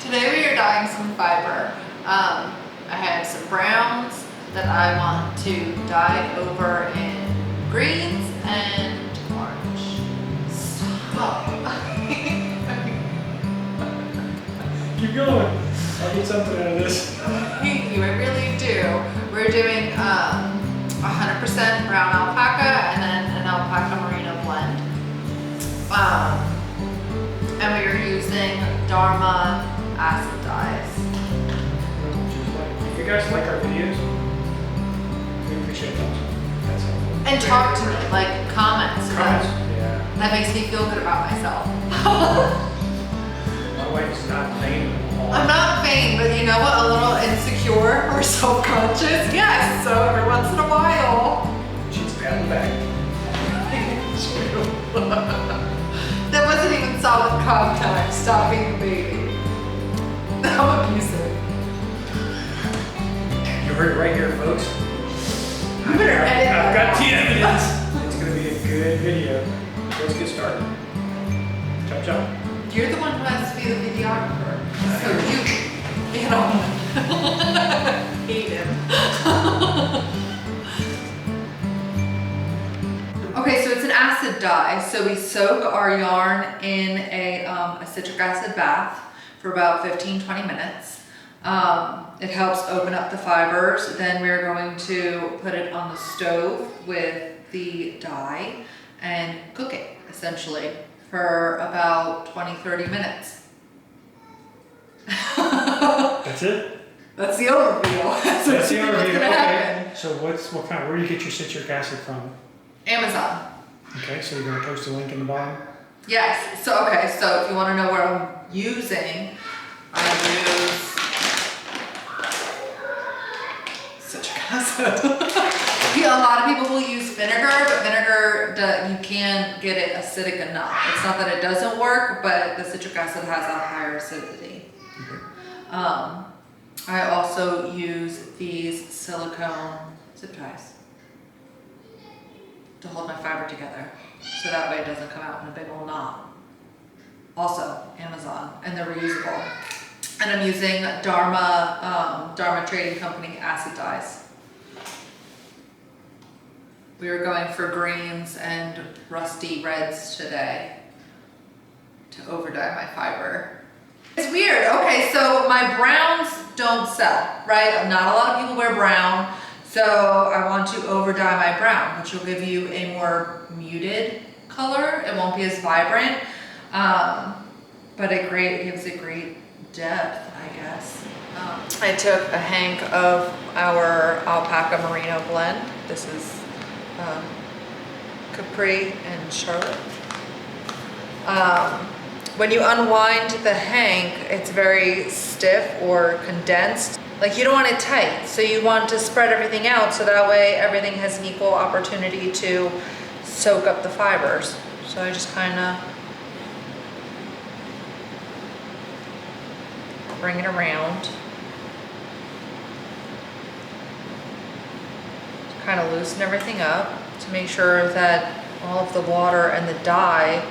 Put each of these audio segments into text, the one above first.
Today we are dyeing some fiber. I had some browns that I want to dye over in greens and orange. Stop. Keep going. I'll get something out of this. Thank you, I really do. We're doing 100% brown alpaca and then an alpaca merino blend. And we are using Dharma Acid Dyes. If you guys like our videos, we appreciate those. That's helpful. And talk to me, like comments. Comments? Yeah. That makes me feel good about myself. My wife's not vain at all. I'm not vain, but you know what? A little insecure or self-conscious. Yes, so every once in a while. She's pat the back. That wasn't even solid contact. Stop being a baby. I'm abusive. You heard it right here, folks. You better edit I've got that the out. evidence. It's going to be a good video. Let's get started. Chop chop. You're the one who has to be the videographer. So you know, hate him. Okay, so it's an acid dye. So we soak our yarn in a citric acid bath for about 15-20 minutes. It helps open up the fibers. Then we're going to put it on the stove with the dye and cook it essentially for about 20-30 minutes. That's it? That's the overview. That's the what's overview. gonna Okay. happen. So where do you get your citric acid from? Amazon. Okay, so you're going to post a link in the bottom? Yes. So okay. So if you want to know what I'm using, I use citric acid. Yeah, a lot of people will use vinegar, but vinegar you can't get it acidic enough. It's not that it doesn't work, but the citric acid has a higher acidity. Okay. I also use these silicone zip ties to hold my fiber together, so that way it doesn't come out in a big old knot. Also, Amazon, and they're reusable. And I'm using Dharma Trading Company Acid Dyes. We are going for greens and rusty reds today to overdye my fiber. It's weird. Okay, so my browns don't sell, right? Not a lot of people wear brown. So I want to overdye my brown, which will give you a more muted color. It won't be as vibrant, but it gives a great depth, I guess. I took a hank of our alpaca merino blend. This is Capri and Charlotte. When you unwind the hank, it's very stiff or condensed. Like you don't want it tight, so you want to spread everything out so that way everything has an equal opportunity to soak up the fibers. So I just kind of bring it around. To kind of loosen everything up to make sure that all of the water and the dye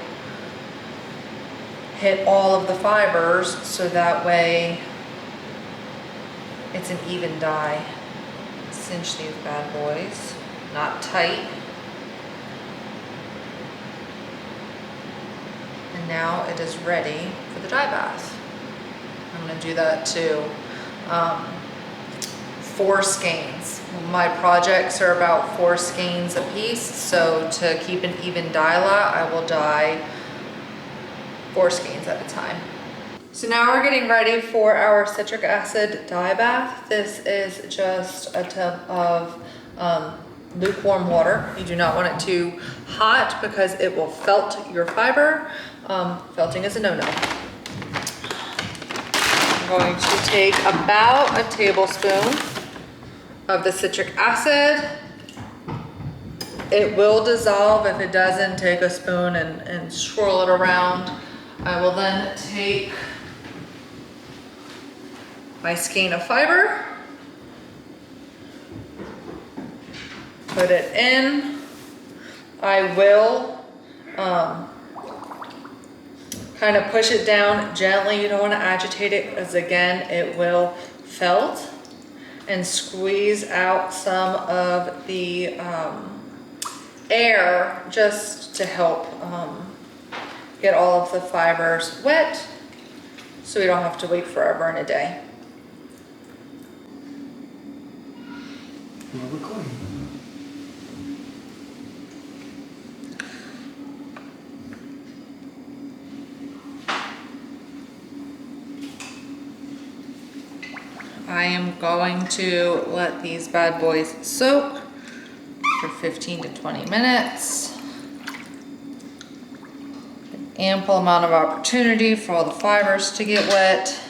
hit all of the fibers so that way it's an even dye. Cinch these bad boys, not tight. And now it is ready for the dye bath. I'm gonna do that to 4 skeins. My projects are about 4 skeins a piece, so to keep an even dye lot, I will dye 4 skeins at a time. So now we're getting ready for our citric acid dye bath. This is just a tub of lukewarm water. You do not want it too hot because it will felt your fiber. Felting is a no-no. I'm going to take about a tablespoon of the citric acid. It will dissolve. If it doesn't, take a spoon and swirl it around. I will then take my skein of fiber, put it in. I will Kind of push it down gently. You don't want to agitate it because again, it will felt. And squeeze out some of the air just to help get all of the fibers wet so we don't have to wait forever and a day. We're recording. I am going to let these bad boys soak for 15 to 20 minutes. An ample amount of opportunity for all the fibers to get wet.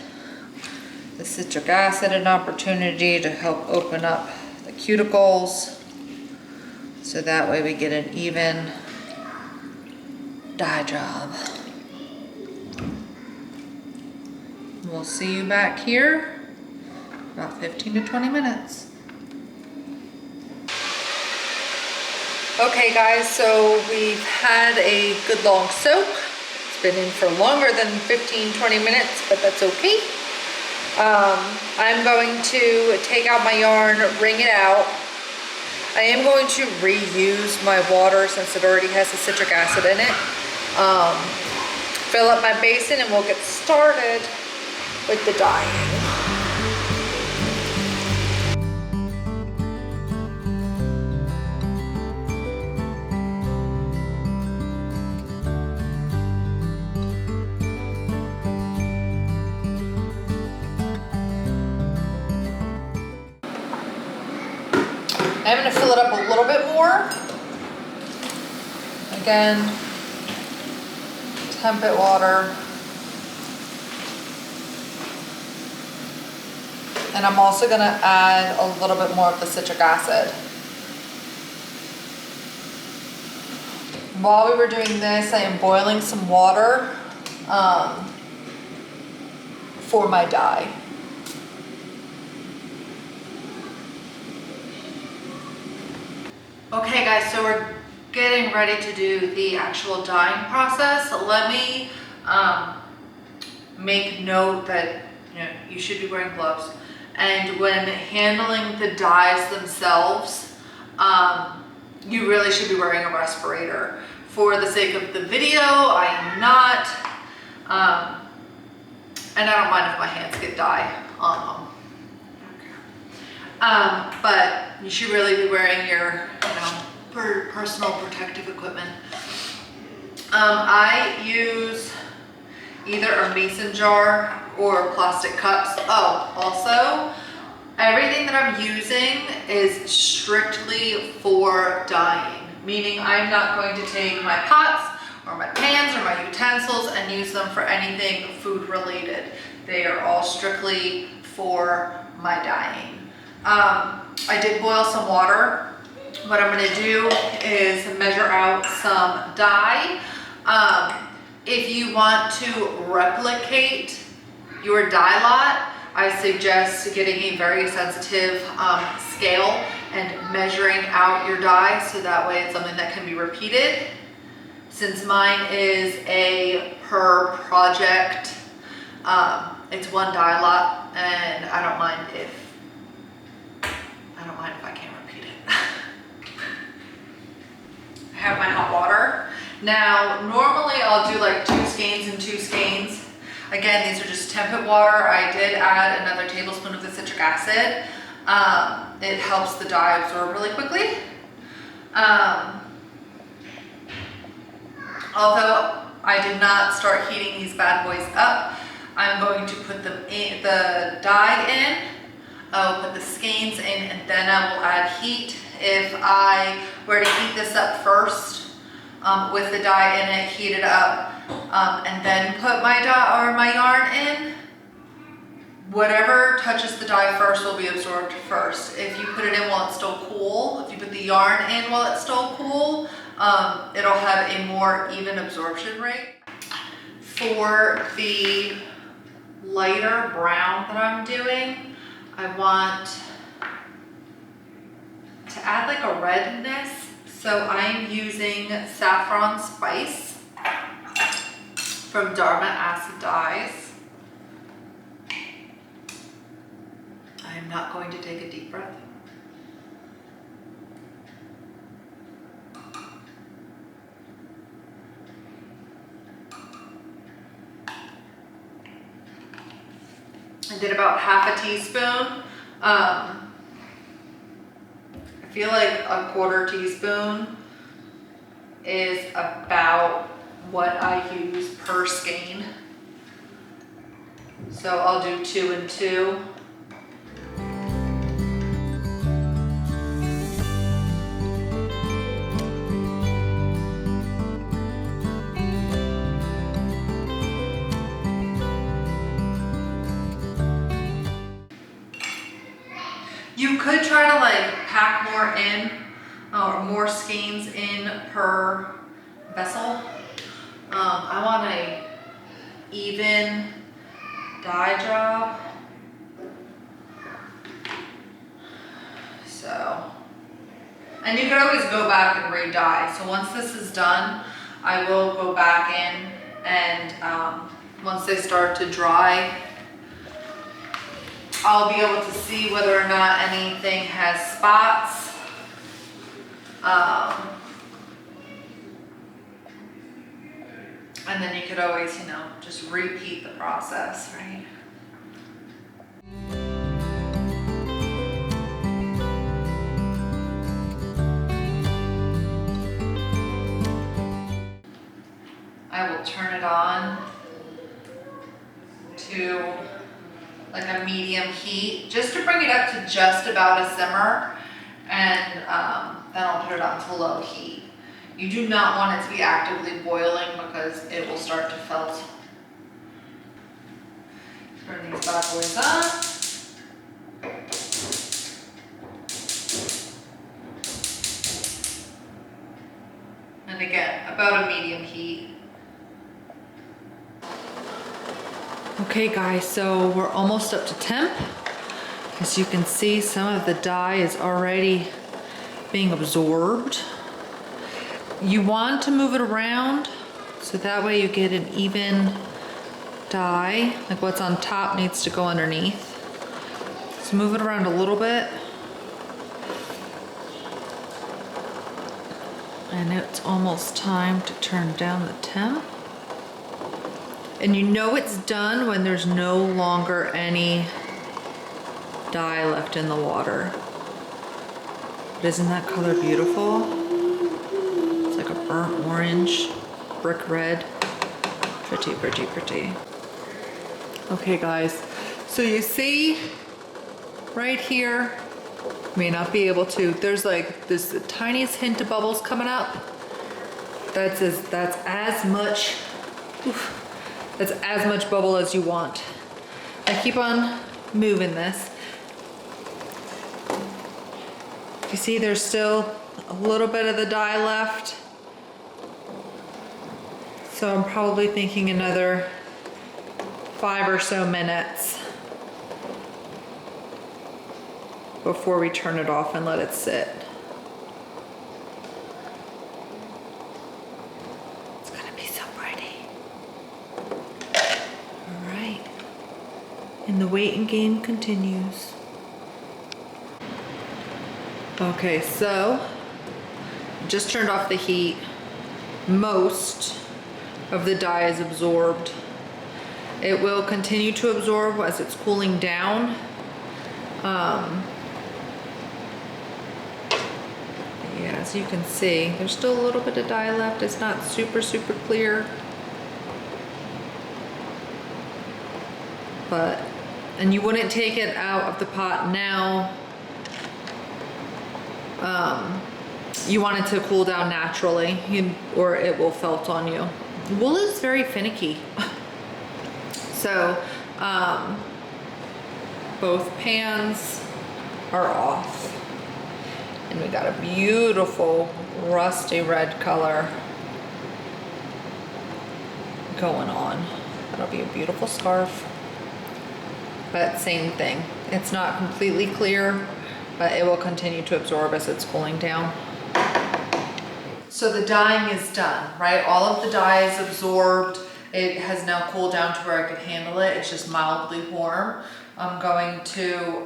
The citric acid an opportunity to help open up the cuticles. So that way we get an even dye job. We'll see you back here about 15 to 20 minutes. Okay guys, so we've had a good long soak. It's been in for longer than 15-20 minutes, but that's okay. I'm going to take out my yarn, wring it out. I am going to reuse my water since it already has the citric acid in it. Fill up my basin and we'll get started with the dyeing. I'm going to fill it up a little bit more. Again, temp it water. And I'm also going to add a little bit more of the citric acid. While we were doing this, I am boiling some water for my dye. Okay guys, so we're getting ready to do the actual dyeing process. So let me make note that you should be wearing gloves. And when handling the dyes themselves, you really should be wearing a respirator. For the sake of the video, I am not. And I don't mind if my hands get dye on them. But you should really be wearing your, personal protective equipment. I use either a mason jar or plastic cups. Oh, also, everything that I'm using is strictly for dyeing, meaning I'm not going to take my pots or my pans or my utensils and use them for anything food related. They are all strictly for my dyeing. I did boil some water. What I'm going to do is measure out some dye. If you want to replicate your dye lot, I suggest getting a very sensitive scale and measuring out your dye so that way it's something that can be repeated. Since mine is a per project, it's one dye lot, and I don't mind if I can't repeat it. I have my hot water. Now, normally I'll do like 2 skeins and 2 skeins. Again, these are just temperate water. I did add another tablespoon of the citric acid. It helps the dye absorb really quickly. Although I did not start heating these bad boys up, I'm going to put the dye in. I'll put the skeins in and then I will add heat. If I were to heat this up first with the dye in it, heat it up, and then put my dye or my yarn in, whatever touches the dye first will be absorbed first. If you put it in while it's still cool, if you put the yarn in while it's still cool, it'll have a more even absorption rate. For the lighter brown that I'm doing, I want to add like a redness, so I'm using saffron spice for from Dharma Acid Dyes. I am not going to take a deep breath. I did about half a teaspoon. I feel like a quarter teaspoon is about what I use per skein. So I'll do 2 and 2. You could try to like pack more in or more skeins in per vessel. I want a even dye job. So, and you could always go back and re-dye. So once this is done, I will go back in and once they start to dry, I'll be able to see whether or not anything has spots. And then you could always, you know, just repeat the process, right? I will turn it on to like a medium heat, just to bring it up to just about a simmer, and then I'll put it on to low heat. You do not want it to be actively boiling because it will start to felt. Turn these bad boys on. And again, about a medium heat. Okay guys, so we're almost up to temp. As you can see, some of the dye is already being absorbed. You want to move it around so that way you get an even dye. Like what's on top needs to go underneath. So move it around a little bit. And it's almost time to turn down the temp. And you know it's done when there's no longer any dye left in the water. But isn't that color beautiful? It's like a burnt orange, brick red. Pretty, pretty, pretty. Okay guys, so you see right here, may not be able to, there's like this the tiniest hint of bubbles coming up. That's as much, that's as much bubble as you want. I keep on moving this. You see there's still a little bit of the dye left. So I'm probably thinking another 5 or so minutes before we turn it off and let it sit. It's gonna be so pretty. All right, and the waiting game continues. Okay, so just turned off the heat. Most of the dye is absorbed. It will continue to absorb as it's cooling down. Yeah, as you can see, there's still a little bit of dye left. It's not super, super clear. But, and you wouldn't take it out of the pot now. You want it to cool down naturally, or it will felt on you. Wool is very finicky. So, both pans are off. And we got a beautiful rusty red color going on. That'll be a beautiful scarf. But same thing. It's not completely clear, but it will continue to absorb as it's cooling down. So the dyeing is done, right? All of the dye is absorbed It has now cooled down to where I could handle it. It's just mildly warm. I'm going to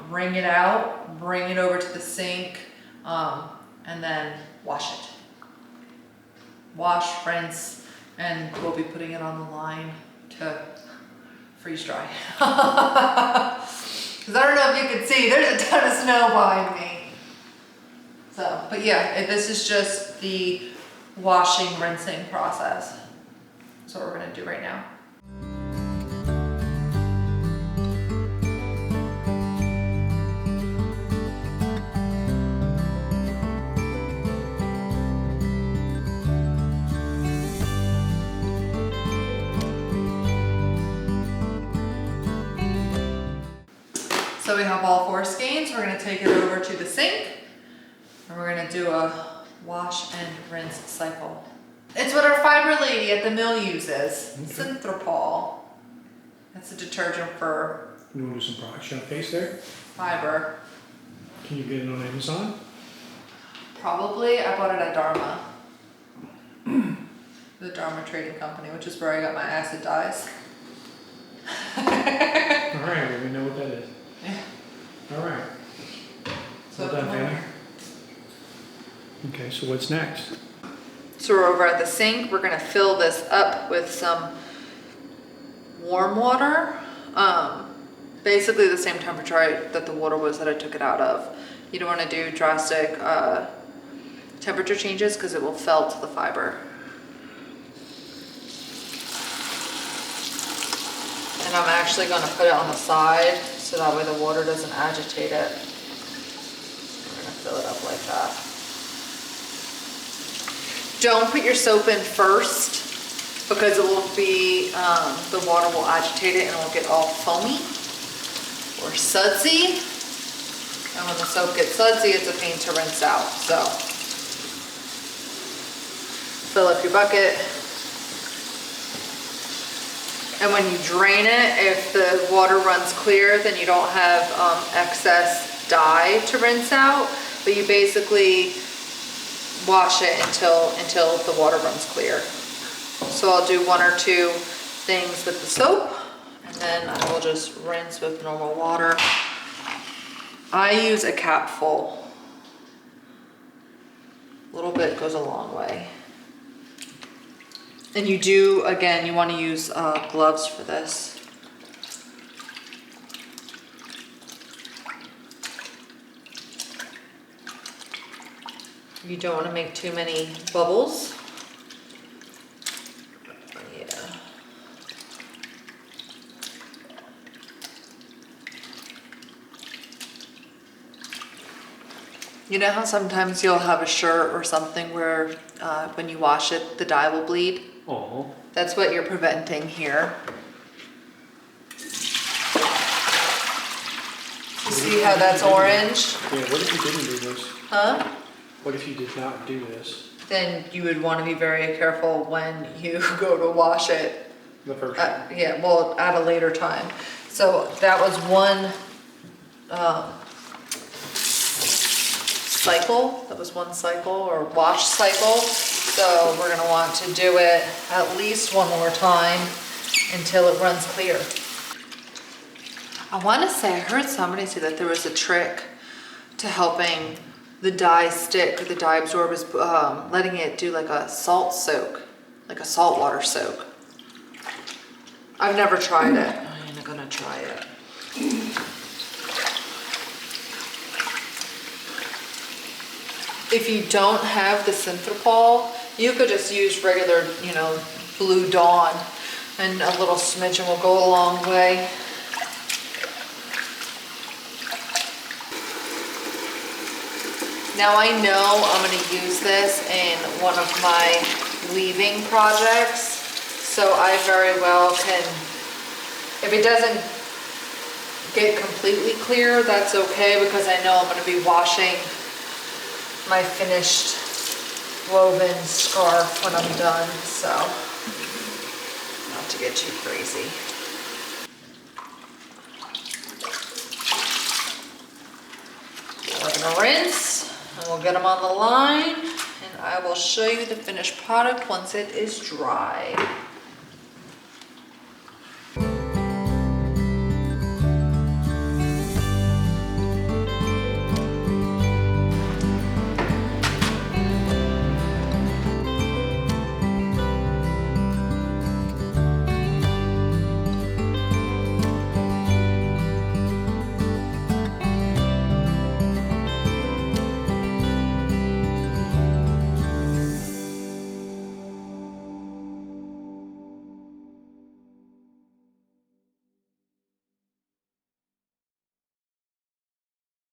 wring it out, bring it over to the sink, and then wash it. Wash, rinse, and we'll be putting it on the line to freeze dry. Because I don't know if you can see, there's a ton of snow behind me. So, but yeah, this is just the washing, rinsing process. That's what we're gonna do right now. So we have all 4 skeins. We're gonna take it over to the sink and we're gonna do a wash and rinse cycle. It's what our fiber lady at the mill uses. Okay. Synthropol. That's a detergent for You want to do some product showcase there? fiber. Can you get it on Amazon? Probably. I bought it at Dharma. The Dharma Trading Company, which is where I got my acid dyes. All right, well, we know what that is. Yeah. All right. So Well done, Fanny. Okay, so what's next? So we're over at the sink. We're gonna fill this up with some warm water. Basically the same temperature that the water was that I took it out of. You don't wanna do drastic temperature changes because it will felt the fiber. And I'm actually gonna put it on the side so that way the water doesn't agitate it. We're gonna fill it up like that. Don't put your soap in first because it will be, the water will agitate it and it will get all foamy or sudsy. And when the soap gets sudsy, it's a pain to rinse out. So fill up your bucket. And when you drain it, if the water runs clear, then you don't have excess dye to rinse out, but you basically wash it until the water runs clear. So I'll do 1 or 2 things with the soap, and then I will just rinse with normal water. I use a capful. A little bit goes a long way. And you do, again, you want to use gloves for this. You don't want to make too many bubbles. Yeah. You know how sometimes you'll have a shirt or something where when you wash it, the dye will bleed? Oh. That's what you're preventing here. You see how that's orange? Yeah, what if you didn't do this? Huh? What if you did not do this? Then you would want to be very careful when you go to wash it. The first time. Yeah, well, at a later time. So that was one cycle. That was one cycle or wash cycle. So we're gonna want to do it at least 1 more time until it runs clear. I want to say, I heard somebody say that there was a trick to helping the dye stick, or the dye absorb, is letting it do like a salt soak, like a saltwater soak. I've never tried it. I'm gonna try it. If you don't have the Synthropol, you could just use regular, you know, Blue Dawn, and a little smidgen will go a long way. Now I know I'm going to use this in one of my weaving projects, so I very well can, if it doesn't get completely clear, that's okay, because I know I'm going to be washing my finished woven scarf when I'm done, so not to get too crazy. We're going to rinse. And we'll get them on the line, and I will show you the finished product once it is dry.